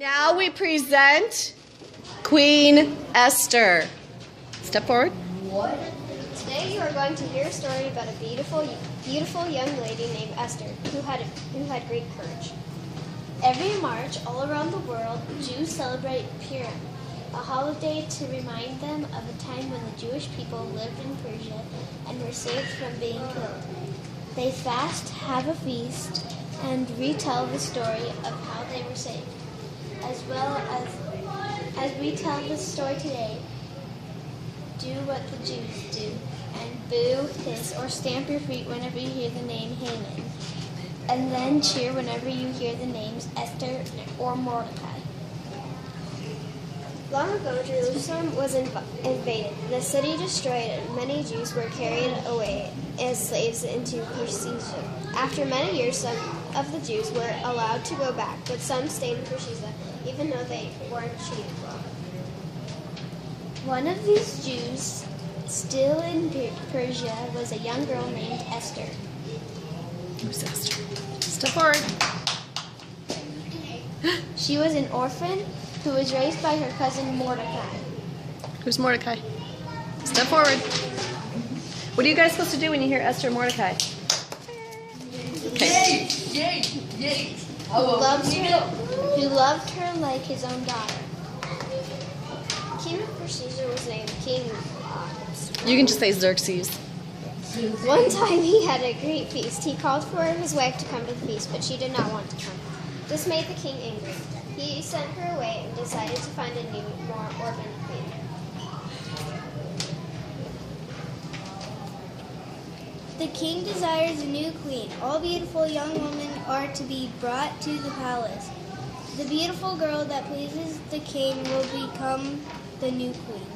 Now we present Queen Esther. Step forward. Today you are going to hear a story about a beautiful young lady named Esther who had great courage. Every March, all around the world, Jews celebrate Purim, a holiday to remind them of a time when the Jewish people lived in Persia and were saved from being killed. They fast, have a feast, and retell the story of how they were saved. As well as we tell this story today, do what the Jews do, and boo, hiss, or stamp your feet whenever you hear the name Haman, and then cheer whenever you hear the names Esther or Mordecai. Long ago, Jerusalem was invaded, the city destroyed, and many Jews were carried away as slaves into Persia. After many years, some of the Jews were allowed to go back, but some stayed in Persia, even though they weren't treated well. One of these Jews, still in Persia, was a young girl named Esther. Who's Esther? Step forward. She was an orphan who was raised by her cousin Mordecai. Who's Mordecai? Step forward. What are you guys supposed to do when you hear Esther and Mordecai? Okay. Yay! Who loved her like his own daughter. King of Persia was named King. You can just say Xerxes. One time he had a great feast. He called for his wife to come to the feast, but she did not want to come. This made the king angry. He sent her away and decided to find a new, more orphan queen. The king desires a new queen. All beautiful young women are to be brought to the palace. The beautiful girl that pleases the king will become the new queen.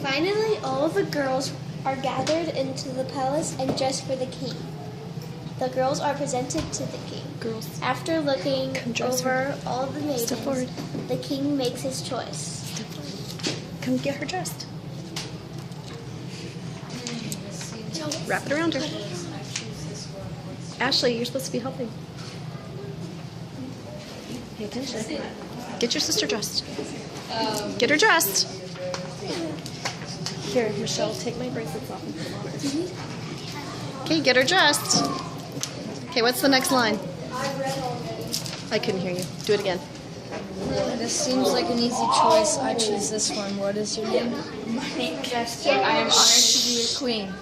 Finally, all the girls are gathered into the palace and dressed for the king. The girls are presented to the king. Girls. After looking over all the maidens, Step forward. the king makes his choice. Step forward. Come get her dressed. Wrap it around her. Ashley, you're supposed to be helping. Pay attention. Get your sister dressed. Get her dressed. Here, Michelle, take my bracelets off and put them on her. Okay, get her dressed. Okay, what's the next line? I couldn't hear you. Do it again. This seems like an easy choice. I choose this one. What is your name? My name is Esther. I am honored to be your queen.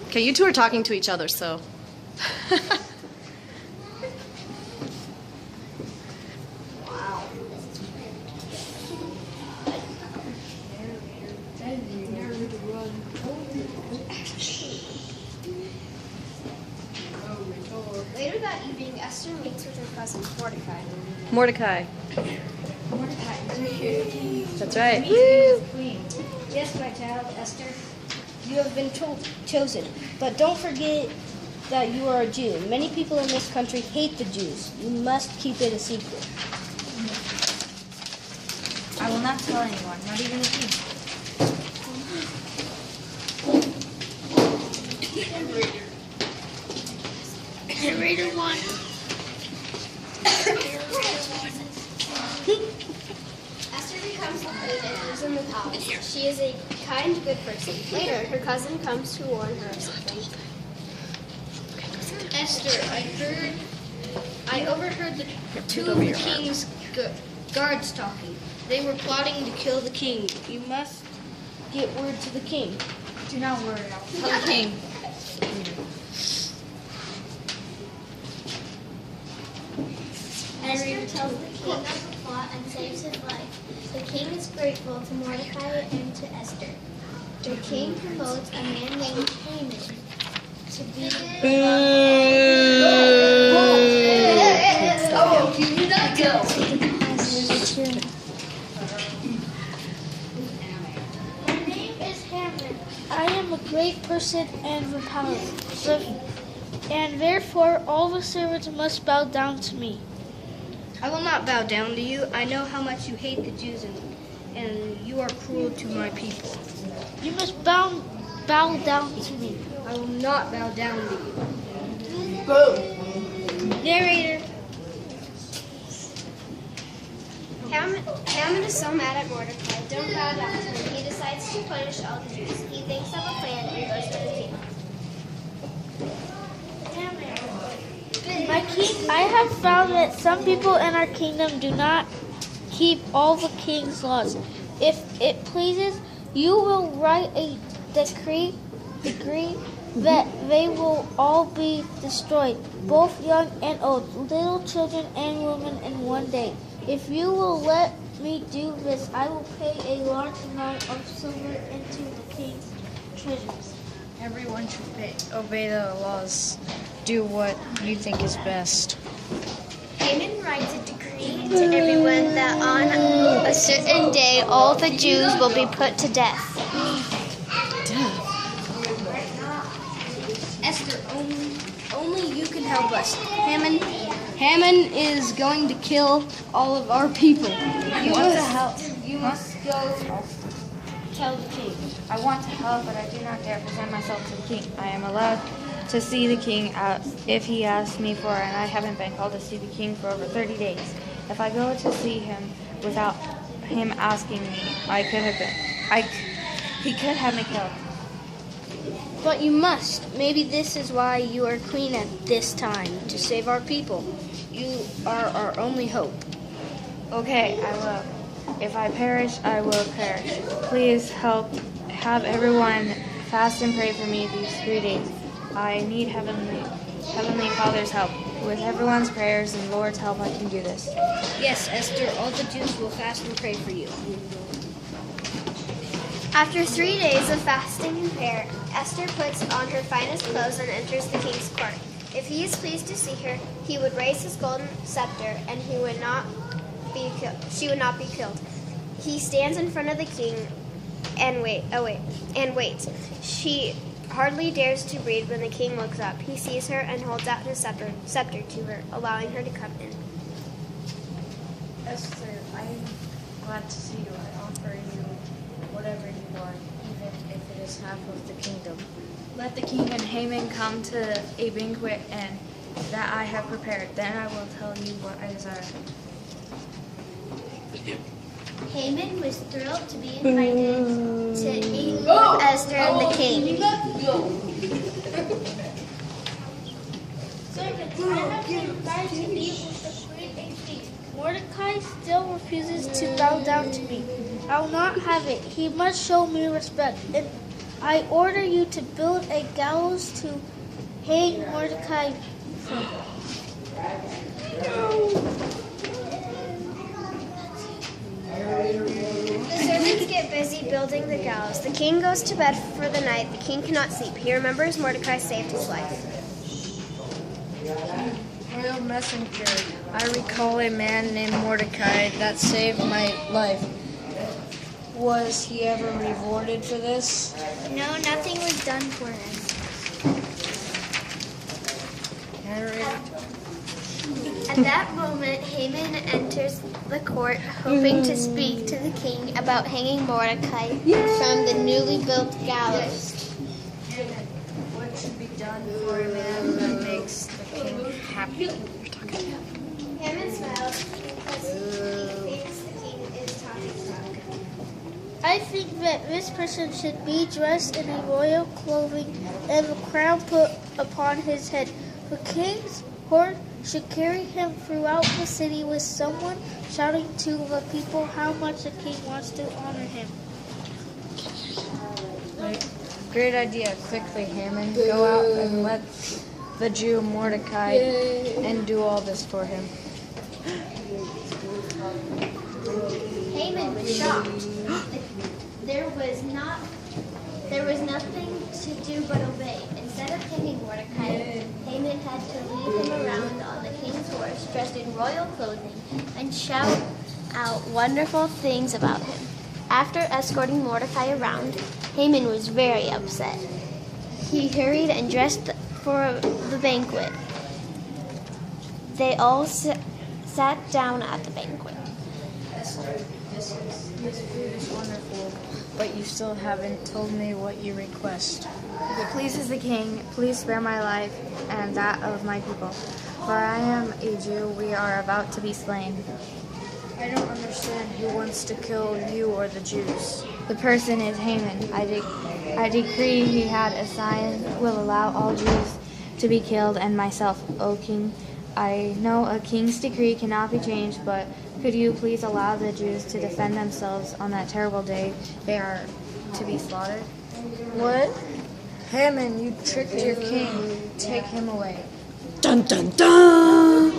Okay, you two are talking to each other, so. Wow. Later that evening, Esther meets with her cousin Mordecai. Mordecai. That's right. Yes, my child, Esther, you have been chosen. But don't forget that you are a Jew. Many people in this country hate the Jews. You must keep it a secret. I will not tell anyone, not even the king. Narrator 1. Esther becomes the queen and lives in the palace. She is a kind, good person. Later, her cousin comes to warn her of something. Esther, I overheard the two of the king's guards talking. They were plotting to kill the king. You must get word to the king. Do not worry, I'll tell the king. Esther tells the king of the plot and saves his life. The king is grateful to Mordecai and to Esther. The king promotes a man named Haman to be Oh, you did not go. My name is Haman. I am a great person and with power, and therefore all the servants must bow down to me. I will not bow down to you. I know how much you hate the Jews and you are cruel to my people. You must bow down to me. I will not bow down to you. Narrator. Haman is so mad at Mordecai. Don't bow down to him. He decides to punish all the Jews. He thinks of a plan and goes to the king. My king, I have found that some people in our kingdom do not keep all the king's laws. If it pleases, you will write a decree that they will all be destroyed, both young and old, little children and women in one day. If you will let me do this, I will pay a large amount of silver into the king's treasures. Everyone should obey the laws. Do what you think is best. Haman writes a decree to everyone that on a certain day all the Jews will be put to death. Esther, only you can help us. Haman is going to kill all of our people. You must go tell the king. I want to help, but I do not dare present myself to the king. I am allowed to see the king if he asks me for it, and I haven't been called to see the king for over 30 days. If I go to see him without him asking me, he could have me killed. But you must. Maybe this is why you are queen at this time, to save our people. You are our only hope. Okay, I will. If I perish, I will perish. Please have everyone fast and pray for me these 3 days. I need Heavenly Father's help. With everyone's prayers and Lord's help, I can do this. Yes, Esther, all the Jews will fast and pray for you. After 3 days of fasting and prayer, Esther puts on her finest clothes and enters the king's court. If he is pleased to see her, he would raise his golden scepter, and she would not be killed. He stands in front of the king and waits. She hardly dares to breathe when the king looks up. He sees her and holds out his scepter to her, allowing her to come in. Esther, I am glad to see you. I offer you whatever you want, even if it is half of the kingdom. Let the king and Haman come to a banquet and that I have prepared. Then I will tell you what I desire. Haman was thrilled to be invited to eat with Esther and the king. Servants, I have been invited to eat with the queen and king. Mordecai still refuses to bow down to me. I will not have it. He must show me respect. And I order you to build a gallows to hang Mordecai from. The servants get busy building the gallows. The king goes to bed for the night. The king cannot sleep. He remembers Mordecai saved his life. Royal messenger, I recall a man named Mordecai that saved my life. Was he ever rewarded for this? No, nothing was done for him. At that moment, Haman enters the court, hoping to speak to the king about hanging Mordecai from the newly built gallows. What should be done for a man that makes the king happy? Haman smiles because he thinks the king is talking about him. I think that this person should be dressed in a royal clothing and the crown put upon his head. The king's horse should carry him throughout the city with someone shouting to the people how much the king wants to honor him. Great idea. Quickly, Haman. Go out and let the Jew Mordecai and do all this for him. Haman was shocked. There was nothing to do but obey. Instead of hanging Mordecai, Haman had to lead him around on the king's horse, dressed in royal clothing, and shout out wonderful things about him. After escorting Mordecai around, Haman was very upset. He hurried and dressed for the banquet. They all sat down at the banquet. This food is wonderful, but you still haven't told me what you request. If it pleases the king, please spare my life and that of my people. For I am a Jew, we are about to be slain. I don't understand who wants to kill you or the Jews. The person is Haman. I decree he had a sign will allow all Jews to be killed, and myself, O king. I know a king's decree cannot be changed, but could you please allow the Jews to defend themselves on that terrible day they are to be slaughtered? What? Haman, you tricked your king. Take him away. Dun dun dun!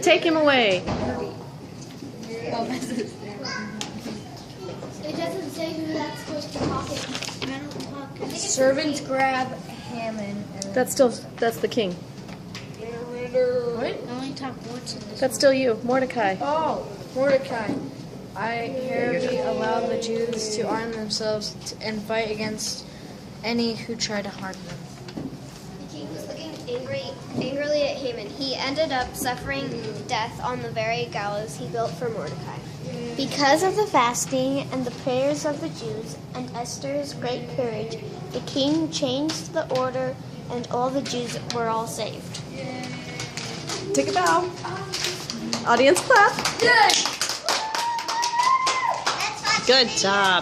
Take him away. It doesn't say who that's supposed to talk to. Servants grab Haman and That's the king. what? Only talk once in this. That's still you, Mordecai. Oh, Mordecai. I hereby allow the Jews to arm themselves and fight against any who try to harm them. The king was looking angrily at Haman. He ended up suffering death on the very gallows he built for Mordecai. Because of the fasting and the prayers of the Jews and Esther's great courage, the king changed the order and all the Jews were all saved. Take a bow. Audience clap. Good job.